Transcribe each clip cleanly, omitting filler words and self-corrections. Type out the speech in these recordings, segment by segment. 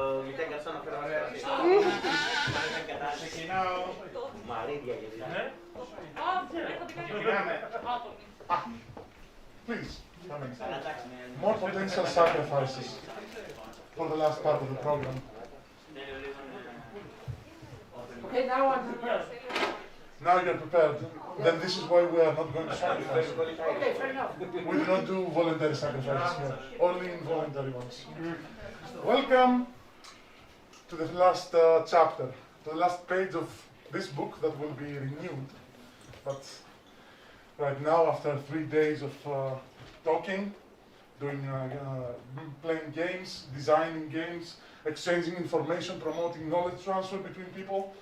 kita nggak sana mali dia jadi. Please, come in. More potential sacrifices for the last part of the program. Okay, now I'm prepared. Now you're prepared. Then this is why we are not going to sacrifice. Okay, fair enough. We do not do voluntary sacrifices here, only involuntary ones. Welcome to the last chapter, to the last page of this book that will be renewed. But right now, after 3 days of talking, playing games, designing games, exchanging information, promoting knowledge transfer between people,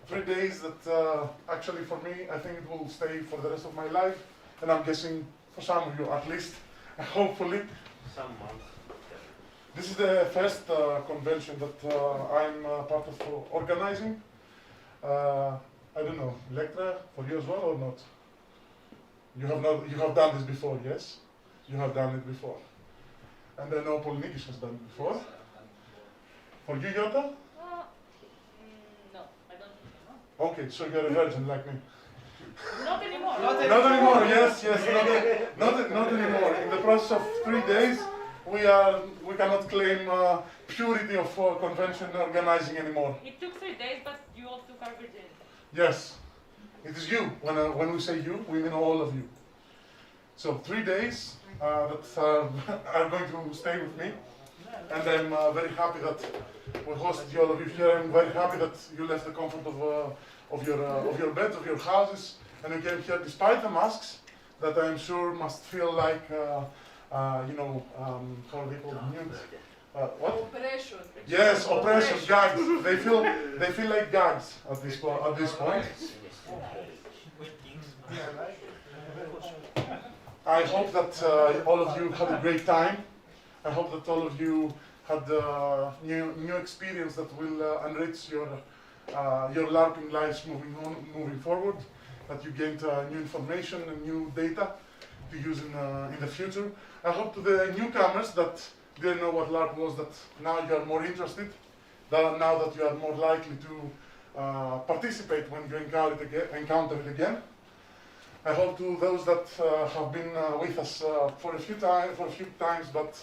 3 days that actually for me, I think it will stay for the rest of my life, and I'm guessing for some of you at least, hopefully. Some months. This is the first convention that I'm part of organizing. I don't know, Electra, for you as well or not? You have done this before, yes? You have done it before. And I know Polynigis has done it before. For you, Jota? No, I don't think so. Okay, so you're a virgin like me. Not anymore. Not anymore, yes, not anymore. In the process of 3 days, we cannot claim purity of convention organizing anymore. It took 3 days, but you all took our virginity. Yes, it is you. When we say you, we mean all of you. So 3 days that are going to stay with me, and I'm very happy that we hosted all of you here. I'm very happy that you left the comfort of your beds, of your houses, and you came here despite the masks that I'm sure must feel like how do they call it? What? Operation. Yes, oppression, gags. They feel like gags at this point. I hope that all of you had a great time. I hope that all of you had new experience that will enrich your LARPing lives moving forward. That you gained new information and new data to use in the future. I hope to the newcomers that didn't know what LARP was, that now you are more interested. Now that you are more likely to participate when you encounter it again. I hope to those that have been with us for a few times, but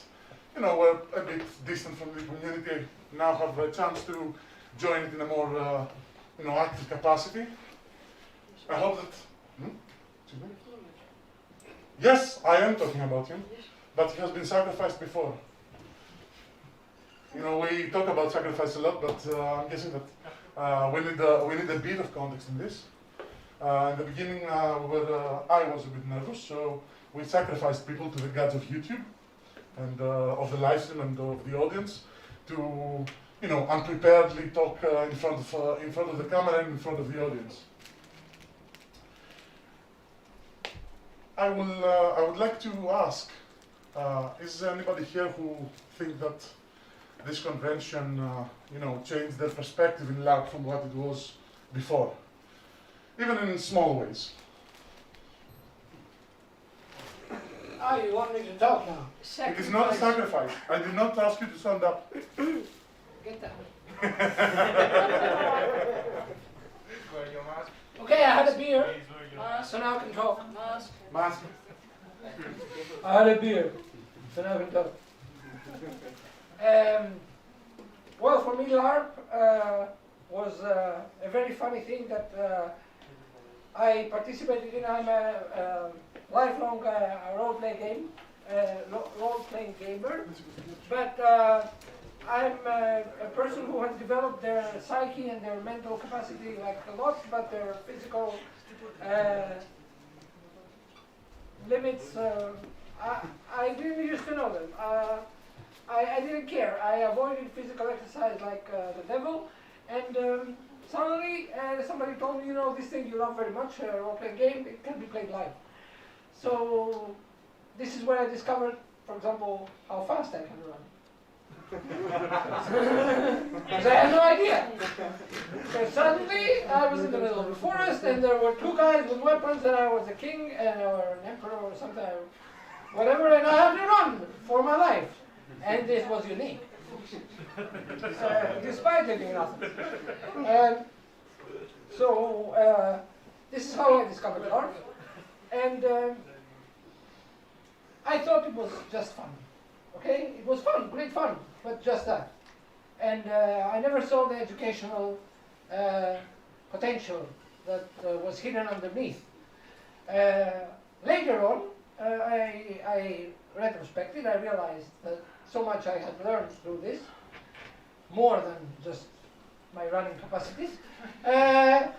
were a bit distant from the community, now have a chance to join it in a more active capacity. I hope that. Excuse me? Yes, I am talking about him, but he has been sacrificed before. We talk about sacrifice a lot, but I'm guessing that we need a bit of context in this. In the beginning, I was a bit nervous, so we sacrificed people to the gods of YouTube and of the live stream and of the audience to, unpreparedly talk in front of the camera and in front of the audience. I would like to ask: is there anybody here who think that this convention, changed their perspective in LARP from what it was before? Even in small ways. Oh, you want me to talk now? It is not a sacrifice. I did not ask you to stand up. Get that. Okay, I had a beer, so now I can talk. Mask. I had a beer, so now I can talk. Well, for me, LARP was a very funny thing that I participated in. I'm a lifelong role-playing gamer, but I'm a person who has developed their psyche and their mental capacity like a lot, but their physical limits, I didn't used to know them. I didn't care. I avoided physical exercise like the devil, and suddenly somebody told me, this thing you love very much, role-playing game, it can be played live. So this is where I discovered, for example, how fast I can run. Because I had no idea. So suddenly I was in the middle of the forest and there were two guys with weapons and I was a king or an emperor or something, whatever, and I had to run for my life. And this was unique. despite living in Athens. So this is how I discovered LARP, and I thought it was just fun. Okay, it was fun, great fun, but just that. And I never saw the educational potential that was hidden underneath. Later on, I retrospected, I realized that so much I had learned through this, more than just my running capacities, and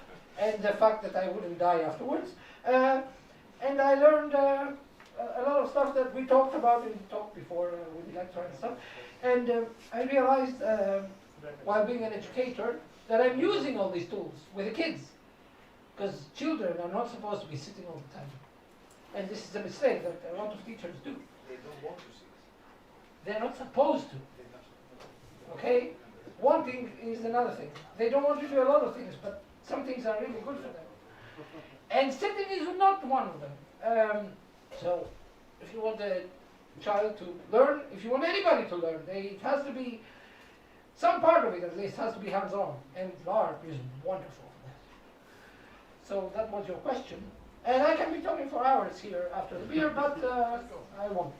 the fact that I wouldn't die afterwards. And I learned a lot of stuff that we talked about in the talk before with the lecture and stuff. And I realized, while being an educator, that I'm using all these tools with the kids. Because children are not supposed to be sitting all the time. And this is a mistake that a lot of teachers do. They don't want to see. They're not supposed to. Okay? Wanting is another thing. They don't want to do a lot of things, but some things are really good for them. And sitting is not one of them. So, if you want a child to learn, if you want anybody to learn, it has to be, some part of it at least has to be hands-on. And LARP is wonderful for that. So that was your question. And I can be talking for hours here after the beer, but I won't.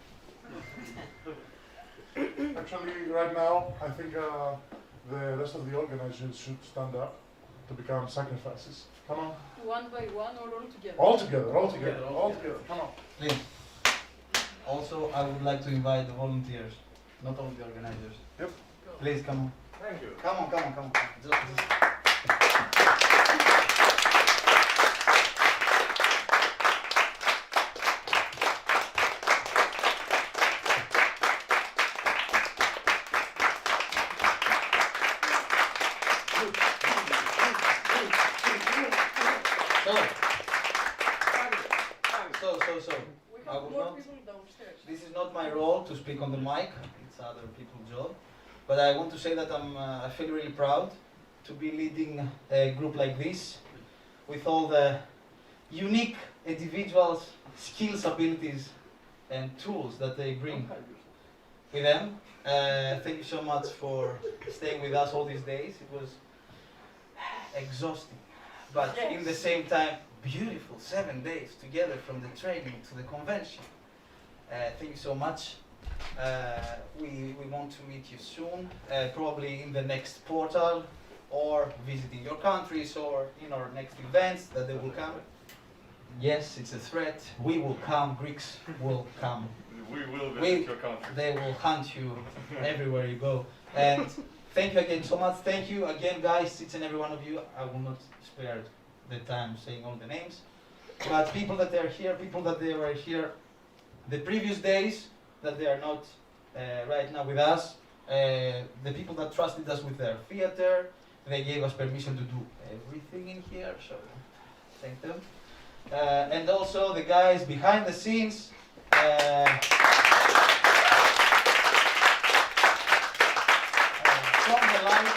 Actually, right now, I think the rest of the organizers should stand up to become sacrifices. Come on. One by one or all together? All together, all together, all together. Come on. Please. Also, I would like to invite the volunteers, not only the organizers. Yep. Please come on. Thank you. Come on, come on, come on. Just. So. We I have would more not- people downstairs. This is not my role to speak on the mic, it's other people's job. But I want to say that I feel really proud to be leading a group like this with all the unique individuals, skills, abilities, and tools that they bring with them. Thank you so much for staying with us all these days. It was exhausting, but in the same time, beautiful 7 days together from the training to the convention. Thank you so much. We want to meet you soon, probably in the next portal or visiting your countries or in our next events that they will come. Yes, it's a threat. We will come, Greeks will come. We will visit We- your country. They will hunt you everywhere you go. And thank you again so much. Thank you again, guys, each and every one of you. I will not spare the time saying all the names. But people that are here, people that they were here the previous days, that they are not right now with us, the people that trusted us with their theater, they gave us permission to do everything in here, so thank them. And also the guys behind the scenes. From the light,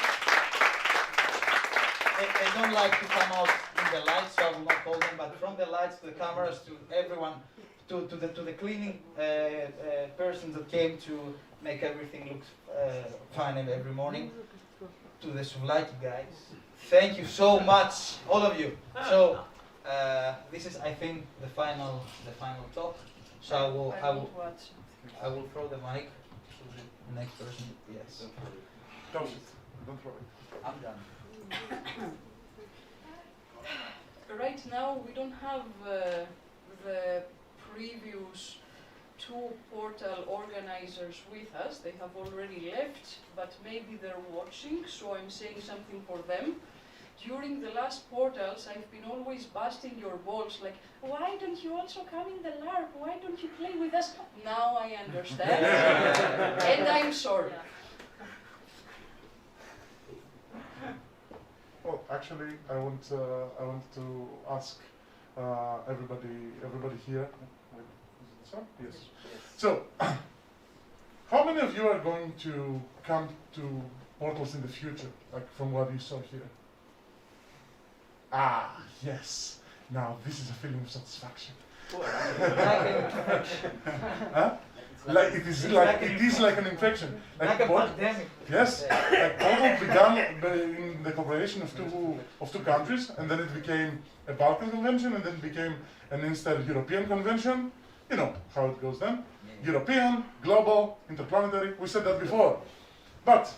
they don't like to come out in the lights, so I will not call them, but from the lights to the cameras to everyone, to the cleaning persons that came to make everything look fine every morning, to the souvlaki guys. Thank you so much, all of you. So this is, I think, the final talk. So I will throw the mic to the next person. Yes. Don't throw it. I'm done. Right now, we don't have the previous two portal organizers with us. They have already left, but maybe they're watching, so I'm saying something for them. During the last portals, I've been always busting your balls, like, why don't you also come in the LARP? Why don't you play with us? Now I understand, and I'm sorry. Well, actually, I want to ask everybody here. Wait, is it this one? Yes. So, how many of you are going to come to portals in the future, like from what you saw here? Ah, yes. Now this is a feeling of satisfaction. Huh? like it is like an infection. Like a Port- pandemic. Yes, like Portal began in the cooperation of two countries, and then it became a Balkan convention, and then it became an Inter-European convention. You know how it goes then. European, global, interplanetary. We said that before, but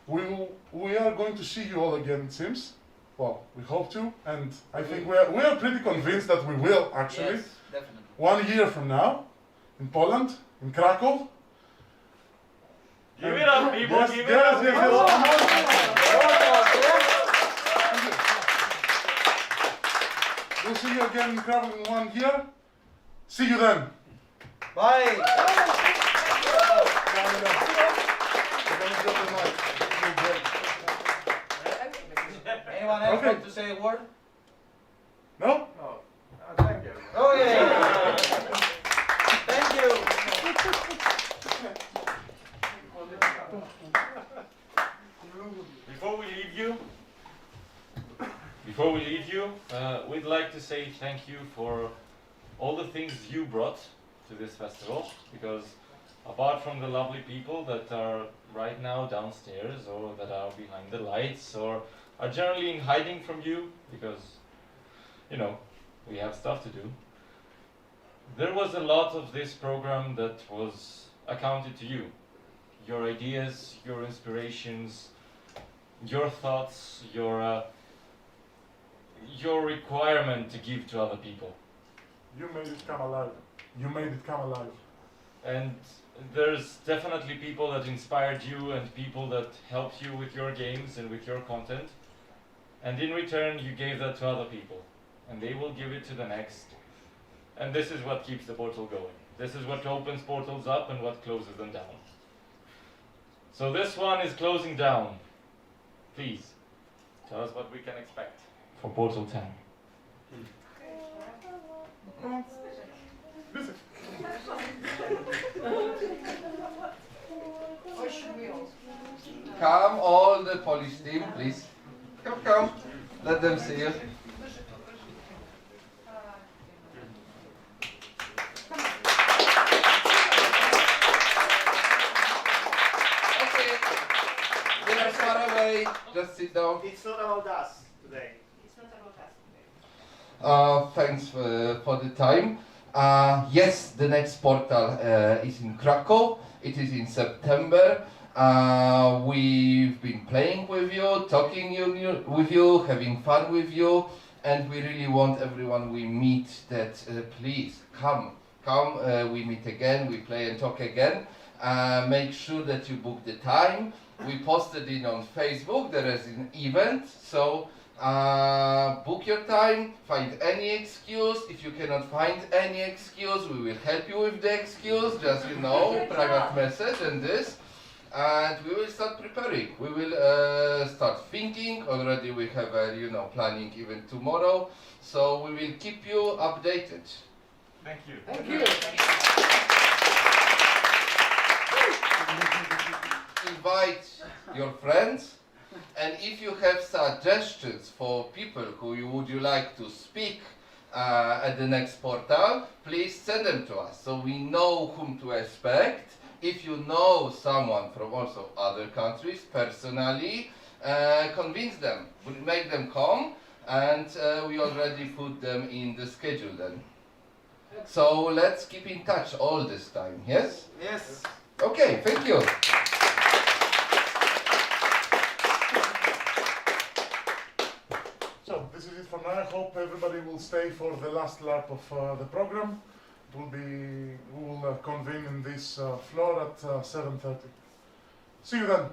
we are going to see you all again. It seems. Well, we hope to, and I think we are pretty convinced that we will actually. Yes, definitely. 1 year from now, in Poland, in Krakow. Give it up, people, Yes, give it yes, up. yes, yes. We'll see you again in Krakow in 1 year. See you then. Bye. Anyone else Okay. like to say a word? No? Thank you. Oh yeah. Thank you. Before we leave you, we'd like to say thank you for all the things you brought to this festival, because apart from the lovely people that are right now downstairs or that are behind the lights or are generally in hiding from you because, you know, we have stuff to do, there was a lot of this program that was accounted to you. Your ideas, your inspirations, your thoughts, your requirement to give to other people. You made it come alive. You made it come alive. And there's definitely people that inspired you and people that helped you with your games and with your content. And in return, you gave that to other people. And they will give it to the next. And this is what keeps the portal going. This is what opens portals up and what closes them down. So this one is closing down. Please, tell us what we can expect for Portal 10. Come, all the Polish team, please. Come. Let them see you. Okay. We are far away. Just sit down. It's not about us today. Thanks for the time. Yes, the next portal is in Krakow. It is in September. We've been playing with you, talking with you, having fun with you, and we really want everyone we meet that please come. We meet again, we play and talk again. Make sure that you book the time. We posted it on Facebook. There is an event, so book your time, find any excuse. If you cannot find any excuse, we will help you with the excuse, just private message and this. And we will start preparing. We will start thinking. Already we have planning even tomorrow. So we will keep you updated. Thank you. Thank you. Invite your friends. And if you have suggestions for people who would you like to speak at the next portal, please send them to us so we know whom to expect. If you know someone from also other countries personally, convince them, make them come, and we already put them in the schedule then. So let's keep in touch all this time, yes? Yes. Okay, thank you. So this is it for now. I hope everybody will stay for the last lap of the program. We will convene in this floor at 7:30. See you then.